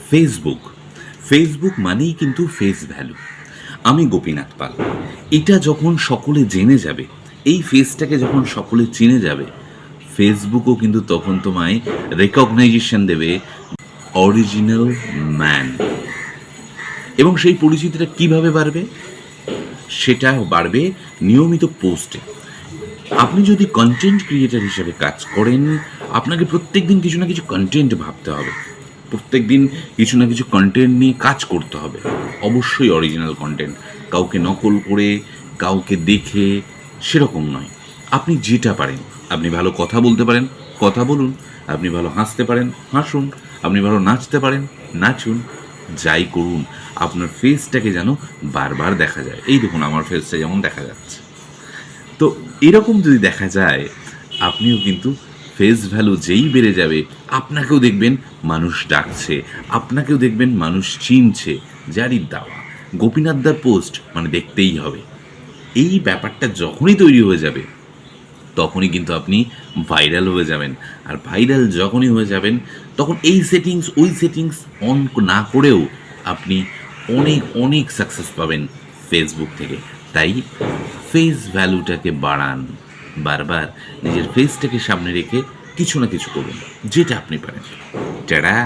Facebook Facebook মানেই কিন্তু face value. আমি গোপীনাথ পাল। এটা যখন সকলে জেনে যাবে, এই ফেসটাকে যখন সকলে চিনে যাবে, ফেসবুকও কিন্তু তখন তোমায় রেকগনাইজেশন দেবে, অরিজিনাল ম্যান। এবং সেই পরিচিতিটা কিভাবে বাড়বে? সেটা বাড়বে নিয়মিত পোস্টে। আপনি যদি কন্টেন্ট ক্রিয়েটার হিসেবে কাজ করেন, আপনাকে প্রত্যেক দিন কিছু না কিছু কন্টেন্ট ভাবতে হবে, প্রত্যেক দিন কিছু না কিছু কন্টেন্ট নিয়ে কাজ করতে হবে। অবশ্যই অরিজিনাল কন্টেন্ট, কাউকে নকল করে, কাউকে দেখে, সেরকম নয়। আপনি যেটা পারেন, আপনি ভালো কথা বলতে পারেন, কথা বলুন। আপনি ভালো হাসতে পারেন, হাসুন। আপনি ভালো নাচতে পারেন, নাচুন। যাই করুন, আপনার ফেসটাকে যেন বারবার দেখা যায়। এই দেখুন, আমার ফেসটা যেমন দেখা যাচ্ছে। তো এরকম যদি দেখা যায়, আপনিও কিন্তু ফেস ভ্যালু যেই বেড়ে যাবে, আপনাকেও দেখবেন মানুষ ডাকছে, আপনাকেও দেখবেন মানুষ চিনছে। যারই দেওয়া গোপীনাথদার পোস্ট মানে দেখতেই হবে, এই ব্যাপারটা যখনই তৈরি হয়ে যাবে, তখনই কিন্তু আপনি ভাইরাল হয়ে যাবেন। আর ভাইরাল যখনই হয়ে যাবেন, তখন এই সেটিংস ওই সেটিংস অন না করেও আপনি অনেক অনেক সাকসেস পাবেন ফেসবুক থেকে। তাই ফেস ভ্যালুটাকে বাড়ান, বারবার নিজের ফেসটাকে সামনে রেখে কিছু না কিছু করুন, যেটা আপনি পারেন। টাটা।